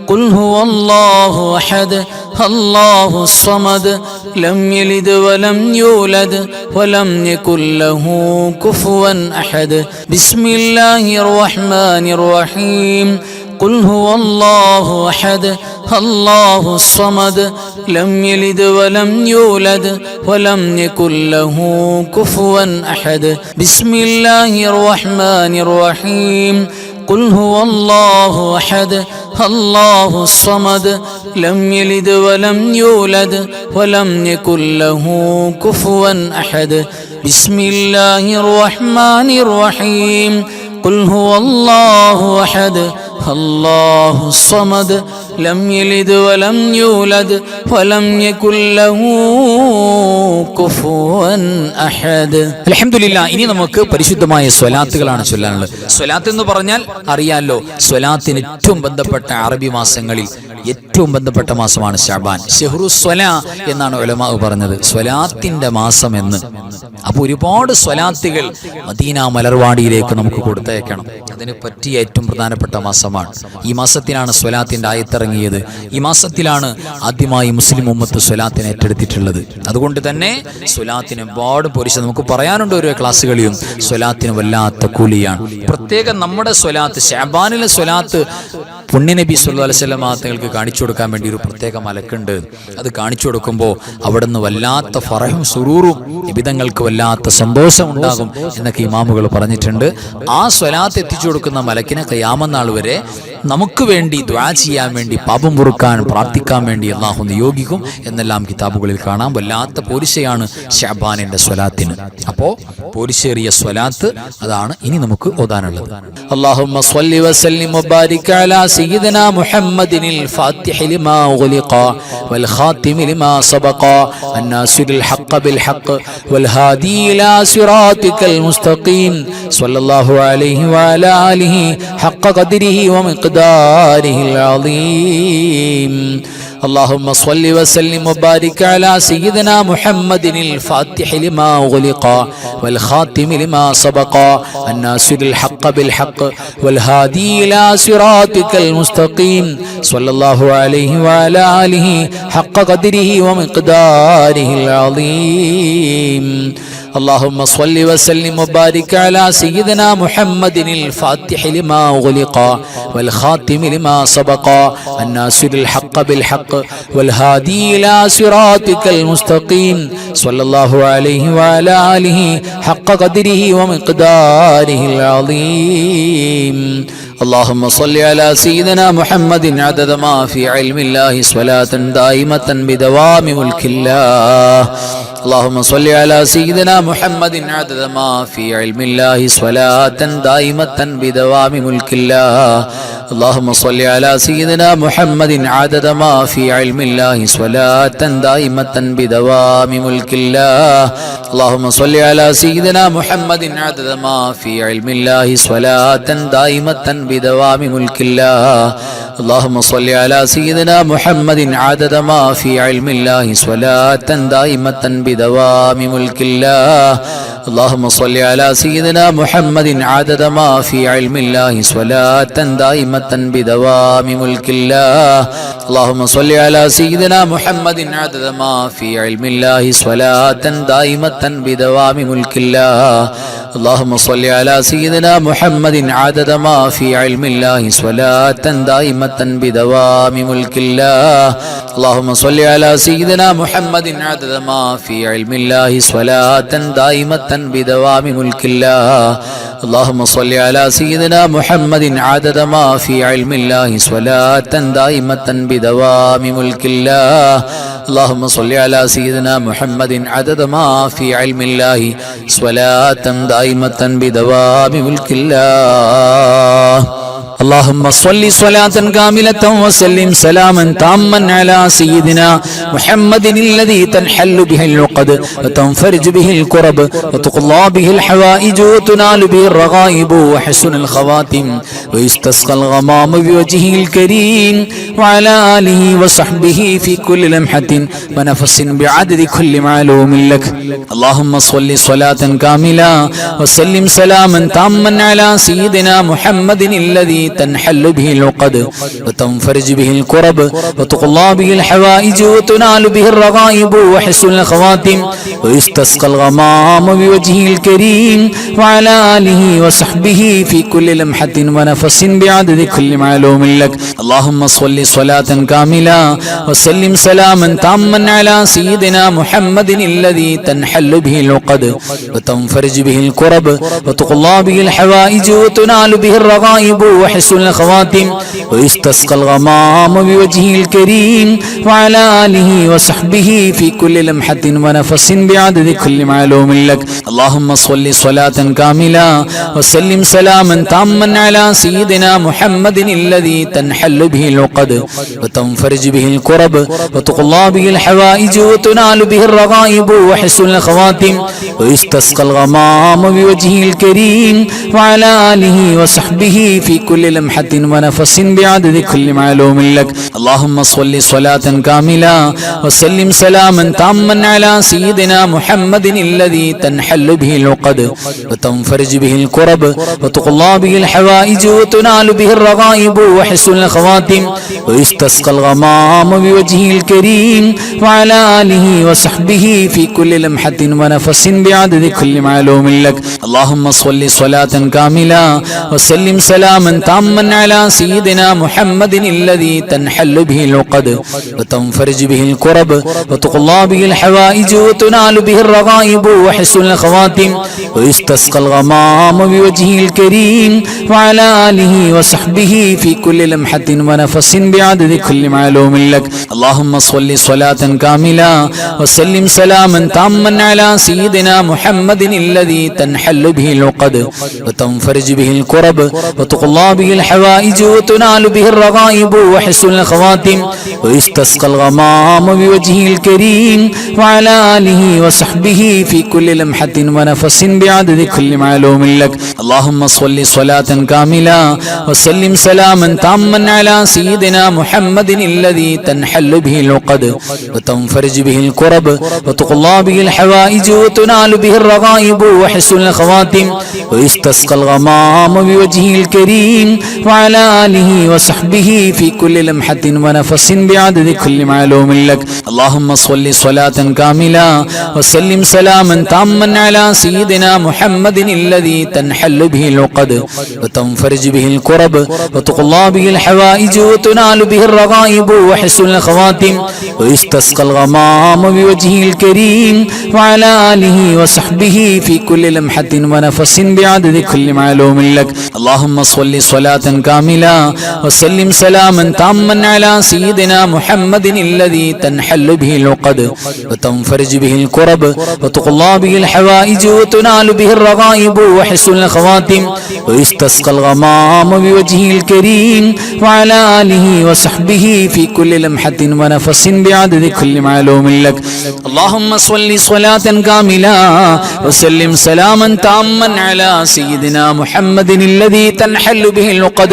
قل هو الله أحد الله الصمد لم يلد ولم يولد ولم يكن له كفوا أحد. بسم الله الرحمن الرحيم. قل هو الله أحد الله الصمد لم يلد ولم يولد ولم يكن له كفوا أحد. بسم الله الرحمن الرحيم. قل هو الله أحد الله الصمد لم يلد ولم يولد ولم يكن له كفوا أحد. بسم الله الرحمن الرحيم. قل هو الله أحد الله الصمد لم يلد ولم يولد ولم يكن له كفوا أحد. അൽഹംദുലില്ലാ. ഇനി നമുക്ക് പരിശുദ്ധമായ സ്വലാത്തുകളാണ് ചൊല്ലാനുള്ളത്. സ്വലാത്ത് എന്ന് പറഞ്ഞാൽ അറിയാലോ, സ്വലാത്തിന് ഏറ്റവും ബന്ധപ്പെട്ട അറബി മാസങ്ങളിൽ ഏറ്റവും ബന്ധപ്പെട്ട മാസമാണ് ശഅബാൻ. ഷഹ്റു സ്വലാ എന്നാണ് ഉലമാ പറഞ്ഞത്, സ്വലാത്തിന്റെ മാസം എന്ന്. അപ്പോൾ ഒരുപാട് സ്വലാത്തുകൾ മദീന മലർവാടിയിലേക്ക് നമുക്ക് കൊടുത്തയക്കണം. അതിന് പറ്റിയ ഏറ്റവും പ്രധാനപ്പെട്ട മാസമാണ് ഈ മാസത്തിലാണ് സ്വലാത്തിന്റെ ആയത്തിറങ്ങിയത്. ഈ മാസത്തിലാണ് ആദ്യമായി മുസ്ലിം ഉമ്മത്ത് സ്വലാത്തിനെ ഏറ്റെടുത്തിട്ടുള്ളത്. അതുകൊണ്ട് തന്നെ സ്വലാത്തിന് ഒരുപാട് പോലീസ് നമുക്ക് പറയാനുണ്ട്. ഓരോ ക്ലാസ്സുകളിലും സ്വലാത്തിന് വല്ലാത്ത കൂലിയാണ്. പ്രത്യേകം നമ്മുടെ സ്വലാത്ത്, ശഅബാനിലെ സ്വലാത്ത് പുണ്യനബി സല്ലല്ലാഹു അലൈഹി വസല്ലം തങ്ങൾക്ക് കാണിച്ചു കൊടുക്കാൻ വേണ്ടി ഒരു പ്രത്യേക മലക്കുണ്ട്. അത് കാണിച്ചു കൊടുക്കുമ്പോൾ അവിടുന്ന് വല്ലാത്ത ഫറഹും സുറൂറും നിബിതങ്ങൾക്ക് വല്ലാത്ത സന്തോഷം ഉണ്ടാകും എന്നൊക്കെ ഇമാമുകൾ പറഞ്ഞിട്ടുണ്ട്. ആ സ്വലാത്ത് എത്തിച്ചു കൊടുക്കുന്ന മലക്കിനെ ഖിയാമത്ത് നാൾ വരെ നമുക്ക് വേണ്ടി ദുആ ചെയ്യാൻ വേണ്ടി, പാപം പൊറുക്കാൻ പ്രാർത്ഥിക്കാൻ വേണ്ടി അല്ലാഹു നിയോഗിക്കും എന്നെല്ലാം കിതാബുകളിൽ കാണാം. വല്ലാത്ത പോരിശയാണ് ശഅബാനിന്റെ സ്വലാത്തിന്. അപ്പോൾ പോരിശേറിയ സ്വലാത്ത് അതാണ് ഇനി നമുക്ക് ഓതാനുള്ളത്. اللهم صل وسلم وبارك على سيدنا محمد الفاتح لما أغلق والخاتم لما سبق الناصر الحق بالحق والهادي إلى صراطك المستقيم صلى الله عليه وعلى آله حق قدره ومقداره العظيم. اللهم صل وسلم وبارك على سيدنا محمد الفاتح لما أغلق والخاتم لما سبق الناصر الحق بالحق والهادي إلى صراطك المستقيم صلى الله عليه وعلى آله حق قدره ومقداره العظيم. اللهم صل وسلم وبارك على سيدنا محمد الفاتح لما أغلق والخاتم لما سبق الناصر الحق بالحق والهادي إلى صراطك المستقيم صلى الله عليه وعلى آله حق قدره ومقداره العظيم. اللهم صل على سيدنا محمد عدد ما في علم الله صلاة دائمة بدوام ملك الله. اللهم صل على سيدنا محمد عدد ما في علم الله صلاة دائمة بدوام ملك الله. اللهم صل على سيدنا محمد عدد ما في علم الله صلاة دائمة بدوام ملك الله. اللهم صل على سيدنا محمد عدد ما في علم الله صلاة دائمة بدوام ملك الله. اللهم صل على سيدنا محمد عدد ما في علم الله صلاة دائمة بدوام ملك الله. اللهم صل على سيدنا محمد عدد ما في علم الله صلاة دائمة بدوام ملك الله. اللهم صل على سيدنا محمد عدد ما في علم الله صلاة دائمة بدوام ملك الله. اللهم صل على سيدنا محمد عدد ما في علم الله صلاة دائمة بدوام ملك الله. اللهم صل على سيدنا محمد عدد ما في علم الله صلاة دائمة بدوام ملك الله. اللهم صل على سيدنا محمد عدد ما في علم الله صلاة دائمة بدوام ملك الله. اللهم صل على سيدنا محمد عدد ما في علم الله صلاة دائمة بدوام ملك الله. اللهم صل صلاة كاملة وسلم سلاما تاما على سيدنا محمد الذي تنحل به العقد وتنفرج به الكرب وتقضى به الحوائج وتنال به الرغائب وحسن الخواتم ويستسقى الغمام بوجهه الكريم وعلى آله وصحبه في كل لمحة ونفس بعدد كل معلوم لك. اللهم صل صلاة كاملة وسلم سلاما تاما على سيدنا محمد الذي تنحل به العقد وتنفرج به الكرب وتقضى به الحوائج وتنال به الرغائب وحسن الخواتم ويستسقى الغمام بوجهه الكريم وعلى آله وصحبه في كل لمحة ونفس بعدد كل معلوم لك. اللهم صل صلاة كاملة وسلم سلاما تاما على سيدنا محمد الذي تنحل به العقد وتنفرج به الكرب وتقضى به الحوائج وتنال به الرغائب وحسن الخواتم ويستسقى الغمام بوجهه الكريم وعلى آله وصحبه في كل لمحة ونفس بعدد كل معلوم لك. اللهم صل صلاة كاملة وسلم سلاما تاما على سيدنا محمد الذي تنحل به العقد وتنفرج به الكرب وتقضى به الحوائج وتنال به الرغائب وحسن الخواتم ويستسقى الغمام بوجهه الكريم وعلى آله وصحبه في كل لمحة ونفس بعدد كل معلوم لك. اللهم صل صلاة كاملة وسلم سلاما تاما على سيدنا محمد الذي تنحل به العقد وتنفرج به الكرب وتقضى به الحوائج وتنال به الرغائب وحسن الخواتم ويستسقى الغمام بوجهه الكريم وعلى آله وصحبه في كل لمحة ونفس بعدد كل معلوم لك. اللهم صل صلاة كاملة وسلم سلاما تاما على سيدنا محمد الذي تنحل به العقد وتنفرج به الكرب وتقضى به الحوائج وتنال به الرغائب وحسن الخواتم ويستسقى الغمام بوجهه الكريم وعلى آله وصحبه في كل لمحة ونفس بعدد كل معلوم لك. اللهم صل صلاة كاملة وسلم سلاما تاما على سيدنا محمد الذي تنحل به العقد وتنفرج به الكرب وتقضى به الحوائج وتنال به الرغائب وحسن الخواتم ويستسقى الغمام بوجهه الكريم وعلى آله وصحبه في كل لمحة ونفس بعدد كل معلوم لك. اللهم صل صلاة كاملة وسلم سلاما تاما على سيدنا محمد الذي تنحل به العقد وتنفرج به الكرب وتقضى به الحوائج وتنال به الرغائب وحسن الخواتم ويستسقى الغمام بوجهه الكريم وعلى آله وصحبه في كل لمحة ونفس بعدد كل معلوم لك. اللهم صل صلاة كاملة وسلم سلاما تاما على سيدنا محمد الذي تنحل به العقد وتنفرج به الكرب وتقضى به الحوائج وتنال به الرغائب وحسن الخواتم ويستسقى الغمام بوجهه الكريم وعلى آله وصحبه في كل لمحة ونفس بعدد كل معلوم لك. اللهم صل صلاة كاملة وسلم سلاما تاما على سيدنا محمد الذي تنحل به العقد وتنفرج به الكرب وتقضى به الحوائج وتنال به الرغائب وحسن الخواتم ويستسقى الغمام بوجهه الكريم وعلى آله وصحبه في كل لمحة ونفس بعدد كل معلوم لك. اللهم صل صلاة كاملة وسلم سلاما تاما على سيدنا محمد الذي تنحل به العقد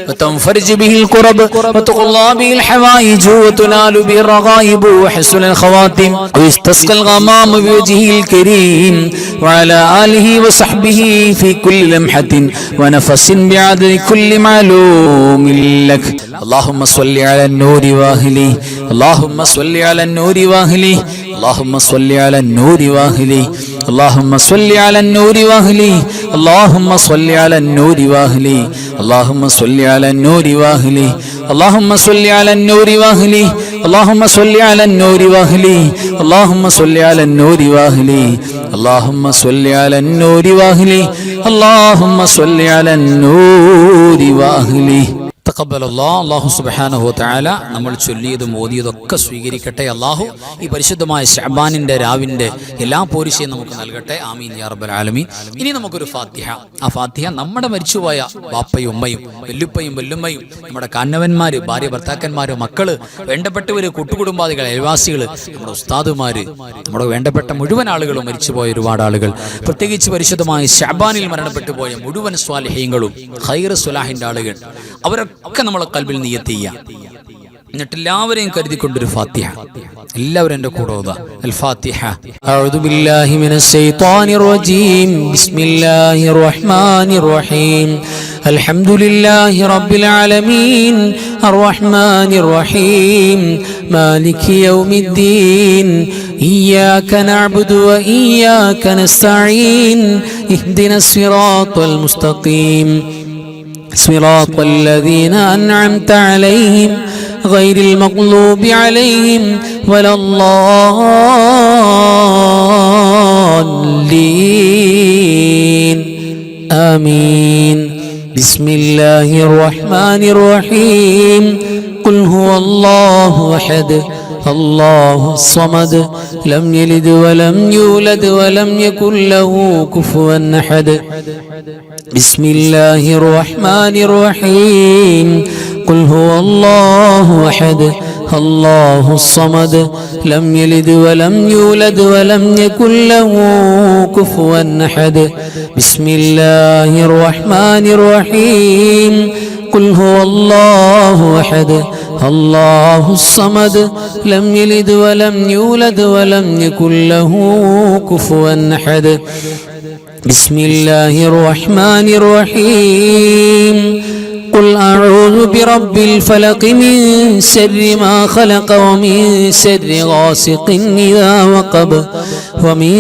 وتنفرج به الكرب وتقضى به الحوائج وتنال به الرغائب وحسن الخواتم ويستسقى الغمام بوجهه الكريم وعلى آله وصحبه في كل لمحة ونفس بعدد كل معلوم لك. اللهم صل على النور واهله اللهم صل على النور واهله اللهم صل على النور واهله اللهم صل على النور واهله اللهم صل على النور واهله اللهم صل على النور واهله اللهم صل على النور واهله اللهم صل على النور واهله اللهم صل على النور واهله اللهم صل على النور واهله اللهم صل على النور واهله. അല്ലാഹു സുബ്ഹാനഹു വ തആല നമ്മൾ ചൊല്ലിയതും ഓതിയതൊക്കെ സ്വീകരിക്കട്ടെ. അല്ലാഹു ഈ പരിശുദ്ധമായ ശഅബാനിന്റെ രാവിന്റെ എല്ലാ പോരിശയും നമുക്ക് നൽകട്ടെ. ആമീൻ യാ റബ്ബൽ ആലമീൻ. ഇനി നമുക്കൊരു ഫാത്തിഹ. ആ ഫാത്തിഹ നമ്മുടെ മരിച്ചുപോയ ബാപ്പയും ഉമ്മയും വല്ലുപ്പയും വല്ലുമ്മയും നമ്മുടെ കാരണവന്മാര്, ഭാര്യ ഭർത്താക്കന്മാര്, മക്കള്, വേണ്ടപ്പെട്ടവര്, കൂട്ടുകുടുംബാദികൾ, അയൽവാസികള്, നമ്മുടെ ഉസ്താദുമാര്, നമ്മുടെ വേണ്ടപ്പെട്ട മുഴുവൻ ആളുകളും മരിച്ചുപോയ ഒരുപാട് ആളുകൾ, പ്രത്യേകിച്ച് പരിശുദ്ധമായ ശഅബാനിൽ മരണപ്പെട്ടു പോയ മുഴുവൻ സ്വാലിഹീങ്ങളും ഖൈർ സ്വലാഹിന്റെ ആളുകൾ, അവരൊക്കെ നമ്മളെ ഖൽബിൽ നിയ്യത്ത് ചെയ്യാം. എന്നിട്ട് എല്ലാവരെയും കരുതിക്കൊണ്ടൊരു ഫാത്തിഹ. എല്ലാവരും എൻ്റെ കൂടെ ഓതുക. അൽ ഫാത്തിഹ. അഊദു ബില്ലാഹി മിനശ് ശൈത്വാനിർ റജീം. ബിസ്മില്ലാഹിർ റഹ്മാനിർ റഹീം. അൽഹംദുലില്ലാഹി റബ്ബിൽ ആലമീൻ അർറഹ്മാനിർ റഹീം മാലികി യൗമിദ്ദീൻ ഇയ്യാക നഅ്ബുദു വ ഇയ്യാക നസ്തഈൻ ഇഹ്ദിനസ് സിറാത്തൽ മുസ്തഖീം صراط الذين أنعمت عليهم غير المغضوب عليهم ولا الضالين آمين. بسم الله الرحمن الرحيم. قل هو الله أحد الله الصمد لم يلد ولم يولد ولم يكن له كفوا أحد. بسم الله الرحمن الرحيم. قل هو الله أحد الله الصمد لم يلد ولم يولد ولم يكن له كفوا أحد. بسم الله الرحمن الرحيم. قل هو الله أحد الله الصمد لم يلد ولم يولد ولم يكن له كفوا أحد. بسم الله الرحمن الرحيم. قل أعوذ برب الفلق من شر ما خلق ومن شر غاسق إذا وقب ومن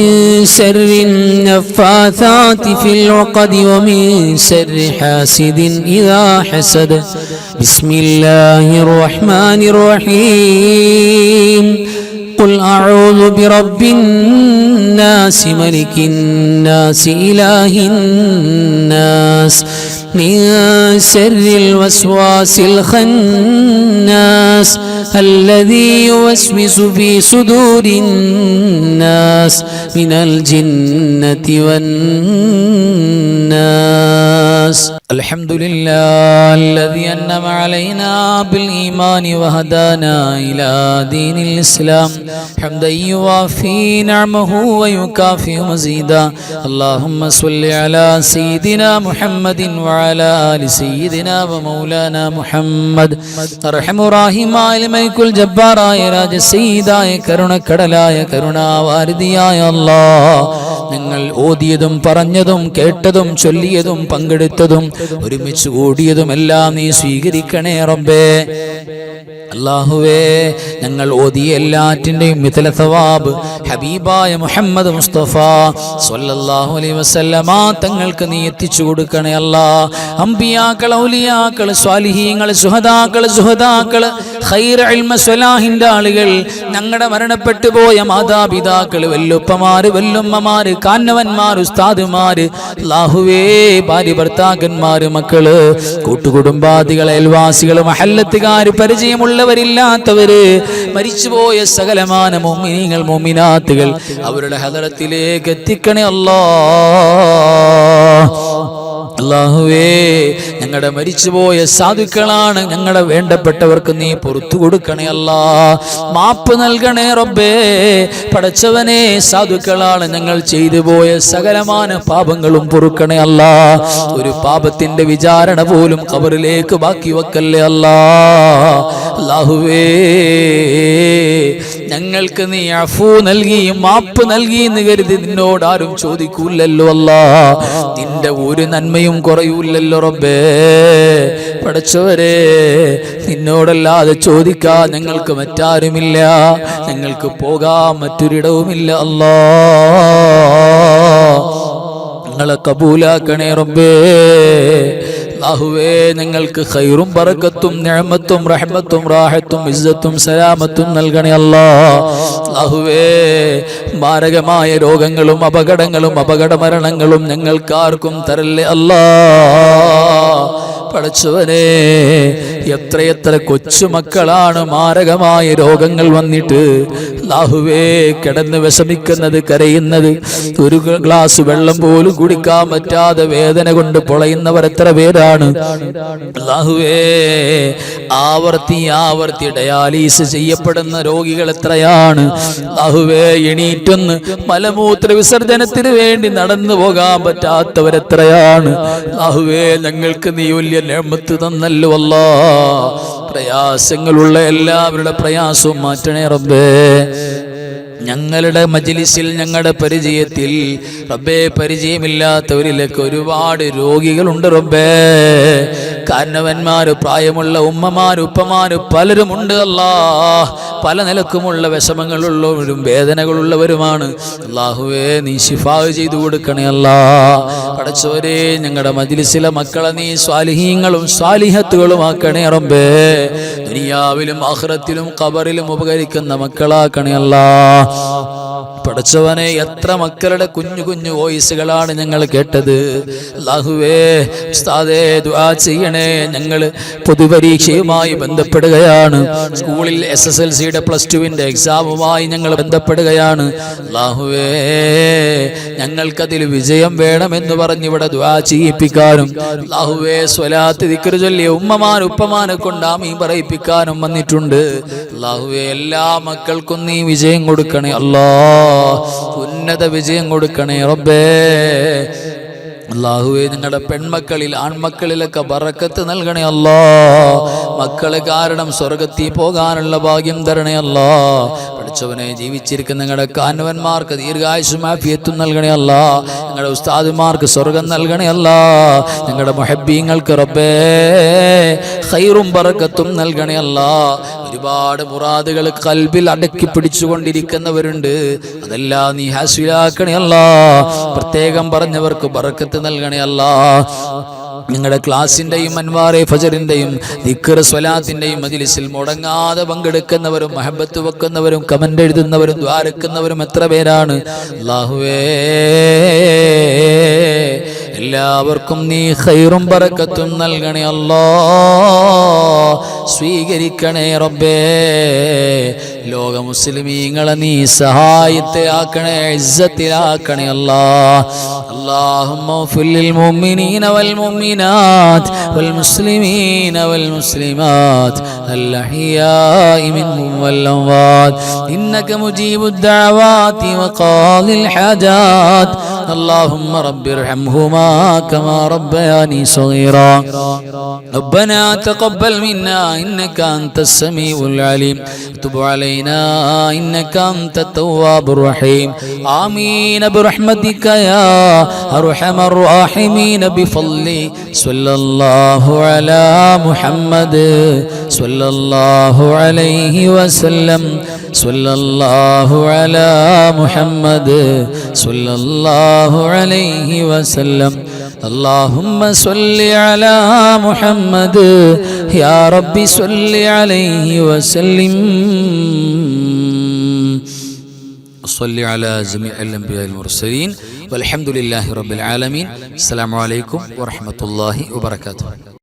شر النفاثات في العقد ومن شر حاسد إذا حسد. بسم الله الرحمن الرحيم. قل أعوذ برب الناس ملك الناس إله الناس من شر الوسواس الخناس الذي يوسوس في صدور الناس من الجنة والناس. الحمد لله الذي أنعم علينا بالإيمان وهدانا إلى دين الإسلام حمدا يوافي نعمه ويكافئ مزيدا اللهم صل على سيدنا محمد وعلى آل سيدنا ومولانا محمد أرحم الراحمين ملك الجبار راج سيداയ കരുണക്കടലായ കരുണാവാരിധിയായ അല്ലാഹ് നിങ്ങൾ ഓതിയതും പറഞ്ഞതും കേട്ടതും ചൊല്ലിയതും പങ്കെടുത്തതും ഒരുമിച്ച് കൂടിയതും എല്ലാം നീ സ്വീകരിക്കണേ റബ്ബേ. അല്ലാഹുവേ, ഞങ്ങൾ ഓതിയ എല്ലാറ്റിൻ്റെയും മിഥല സവാബ് ഹബീബായ മുഹമ്മദ് മുസ്തഫ സ്വല്ലല്ലാഹു അലൈഹി വസല്ലമ തങ്ങൾക്ക് നീ എത്തിച്ചു കൊടുക്കണേ അല്ലാ. അംബിയാക്കൾ, ഔലിയാക്കൾ, സ്വാലിഹീങ്ങൾ, സുഹദാക്കൾ, ഖൈർ ഇൽമ സ്വലാഹിന്റെ ആളുകൾ, ഞങ്ങളുടെ മരണപ്പെട്ടു പോയ മാതാപിതാക്കൾ, വല്ലുപ്പമാര്, വല്ലുമ്മമാര്, കാന്നവന്മാർ, ഉസ്താദുമാര്, അല്ലാഹുവേ, ഭാര്യ ഭർത്താക്കന്മാര്, മക്കള്, കൂട്ടുകുടുംബാദികൾ, അയൽവാസികൾ, മഹല്ലത്തുകാര്, പരിചയമുള്ളവരില്ലാത്തവര്, മരിച്ചുപോയ സകലമാന മുഅ്മിനീങ്ങൾ, മുഅ്മിനാത്തുകൾ അവരുടെ ഹദറത്തിലേക്ക് എത്തിക്കണേ അല്ലാഹ്. അല്ലാഹുവേ, ഞങ്ങളുടെ മരിച്ചുപോയ സാധുക്കളാണ്, ഞങ്ങളുടെ വേണ്ടപ്പെട്ടവർക്ക് നീ പുറത്തു കൊടുക്കണേ അല്ലാ. മാപ്പ് നൽകണേ റബ്ബേ. പടച്ചവനെ, സാധുക്കളാണ്, ഞങ്ങൾ ചെയ്തു പോയ സകലമാന പാപങ്ങളും പൊറുക്കണേ അല്ലാ. ഒരു പാപത്തിന്റെ വിചാരണ പോലും ഖബറിലേക്ക് ബാക്കി വെക്കല്ലേ അല്ലാ. അല്ലാഹുവേ, ഞങ്ങൾക്ക് നീ അഫൂ നൽകി മാപ്പ് നൽകി എന്ന് കരുതി നിന്നോട് ആരും ചോദിക്കൂലല്ലോ അല്ലാ. നിന്റെ ഒരു നന്മയും കുറയൂല്ലല്ലോ റബ്ബേ. പടച്ചവരെ, നിന്നോടല്ലാതെ ചോദിക്കാൻ ഞങ്ങൾക്ക് മറ്റാരുമില്ല, ഞങ്ങൾക്ക് പോകാൻ മറ്റൊരിടവുമില്ല അല്ലാ. ഞങ്ങളെ കബൂലാക്കണേ റബ്ബേ. അല്ലാഹുവേ, ഞങ്ങൾക്ക് ഖൈറും ബറക്കത്തും നിഅമത്തും റഹ്മത്തും റാഹത്തും ഇസ്സത്തും സലാമത്തും നൽകണേ അല്ലാഹ്. അല്ലാഹുവേ, മാരകമായ രോഗങ്ങളും അപകടങ്ങളും അപകടമരണങ്ങളും ഞങ്ങൾക്കാർക്കും തരല്ലേ അല്ലാഹ്. പടച്ചവനെ, എത്രയെത്ര കൊച്ചുമക്കളാണ് മാരകമായ രോഗങ്ങൾ വന്നിട്ട് അല്ലാഹുവേ കിടന്ന് വിഷമിക്കുന്നത്, കരയുന്നത്, ഒരു ഗ്ലാസ് വെള്ളം പോലും കുടിക്കാൻ പറ്റാതെ വേദന കൊണ്ട് പൊളയുന്നവർ എത്ര പേരാണ് അല്ലാഹുവേ. ആവർത്തി ഡയാലിസ് ചെയ്യപ്പെടുന്ന രോഗികൾ എത്രയാണ് അല്ലാഹുവേ. എണീറ്റൊന്ന് മലമൂത്ര വിസർജനത്തിന് വേണ്ടി നടന്നു പോകാൻ പറ്റാത്തവരെത്രയാണ് അല്ലാഹുവേ. ഞങ്ങൾക്ക് നീ വലിയ നിഅമത്ത് തന്നല്ലോ അല്ലാഹ്. പ്രയാസങ്ങളുള്ള എല്ലാവരുടെ പ്രയാസവും മാറ്റണേ റബ്ബേ. ഞങ്ങളുടെ മജ്ലിസിൽ, ഞങ്ങളുടെ പരിചയത്തിൽ റബ്ബേ, പരിചയമില്ലാത്തവരിലേക്ക് ഒരുപാട് രോഗികളുണ്ട് റബ്ബേ. കാരണവന്മാര്, പ്രായമുള്ള ഉമ്മമാര്, ഉപ്പമാര് പലരുമുണ്ട് അല്ലാഹ്. പല നിലക്കുമുള്ള വിഷമങ്ങളുള്ളവരും വേദനകളുള്ളവരുമാണ് അല്ലാഹുവേ. നീ ശിഫാ ചെയ്തു കൊടുക്കണേ അല്ലാഹ്. പടച്ചവരെ, ഞങ്ങളുടെ മജ്ലിസിലെ മക്കളെ നീ സ്വാലിഹീങ്ങളും സ്വാലിഹത്തുകളും ആക്കണേ റബ്ബേ. ദുനിയാവിലും ആഖിറത്തിലും ഖബറിലും ഉപകരിക്കുന്ന മക്കളാക്കണേ അല്ലാഹ്. പടച്ചവനെ, എത്ര മക്കളുടെ കുഞ്ഞു കുഞ്ഞു വോയിസുകളാണ് ഞങ്ങൾ കേട്ടത് അല്ലാഹുവേ. ഉസ്താദേ, ദുആ ചെയ്യണേ. ഞങ്ങൾ പൊതുപരീക്ഷയുമായി ബന്ധപ്പെടുകയാണ്. സ്കൂളിൽ SSLCയുടെ +2ന്റെ എക്സാമുമായി ഞങ്ങൾ ബന്ധപ്പെടുകയാണ് അല്ലാഹുവേ. ഞങ്ങൾക്കതിൽ വിജയം വേണമെന്ന് പറഞ്ഞ് ഇവിടെ ദുആ ചെയ്യിപ്പിക്കാനും അല്ലാഹുവേ, സ്വലാത്ത് ദിക്ർ ചൊല്ലി ഉമ്മമാൻ ഉപ്പമാനെ കൊണ്ട് ആമീൻ പറയിപ്പിക്കാനും വന്നിട്ടുണ്ട് അല്ലാഹുവേ. എല്ലാ മക്കൾക്കും നീ വിജയം കൊടുക്കണേ അല്ലാഹ്. ഉന്നത വിജയം കൊടുക്കണേ റബ്ബേ. അല്ലാഹുവേ, നിങ്ങളുടെ പെൺമക്കളിൽ ആൺമക്കളിലൊക്കെ ബറക്കത്ത് നൽകണേ അല്ലാഹ്. മക്കളെ കാരണം സ്വർഗത്തിൽ പോകാനുള്ള ഭാഗ്യം തരണേ അല്ലാഹ്. പഠിച്ചവനെ, ജീവിച്ചിരിക്കുന്ന ഞങ്ങളുടെ കാരണവന്മാർക്ക് ദീർഘായുസ്സും ആഫിയത്തും നൽകണേ അല്ലാഹ്. ഞങ്ങളുടെ ഉസ്താദുമാർക്ക് സ്വർഗം നൽകണേ അല്ലാഹ്. ഞങ്ങളുടെ മുഹബ്ബീങ്ങൾക്ക് റബ്ബേ ഖൈറും ബറക്കത്തും നൽകണേ അല്ലാഹ്. ഒരുപാട് മുറാദുകൾ ഖൽബിൽ അടക്കി പിടിച്ചുകൊണ്ടിരിക്കുന്നവരുണ്ട്, അതെല്ലാം നീ ഹാസിലാക്കണേ അല്ലാഹ്. പ്രത്യേകം പറഞ്ഞവർക്ക് ബറക്കത്ത് നൽകണേ അല്ലാഹ്. നിങ്ങളുടെ ക്ലാസിന്റെയും അൻവാറെ ഫജറിന്റെയും ദിക്ർ സ്വലാത്തിന്റെയും മജ്ലിസിൽ മുടങ്ങാതെ പങ്കെടുക്കുന്നവരും മഹബത്ത് വെക്കുന്നവരും കമന്റ് എഴുതുന്നവരും ദ്വാരക്കുന്നവരും എത്ര പേരാണ് അല്ലാഹുവേ. എല്ലാവർക്കും നീ ഖൈറും ബറക്കത്തും നൽകണേ അല്ലാ. സ്വീകരിക്കണേ റബ്ബേ. ലോക മുസ്ലിമീങ്ങളെ നീ സഹായത്തിലാക്കണേ, ഇസ്സത്തിലാക്കണേ അല്ലാ. اللهم اغفر للمؤمنين والمؤمنات والمسلمين والمسلمات الأحياء منهم والأموات إنك مجيب الدعوات وقاضي الحاجات. اللهم رب ارحمهما كما ربياني صغيرا. ربنا تقبل منا إنك أنت السميع العليم. تب علينا إنك أنت التواب الرحيم. آمين برحمتك يا أرحم الراحمين. بفضل صلى الله على محمد صلى الله عليه وسلم. صلى الله على محمد صلى الله عليه وسلم. اللهم صل على محمد يا رب صل عليه وسلم. صل على جميع الأنبياء المرسلين والحمد لله رب العالمين. السلام عليكم ورحمة الله وبركاته.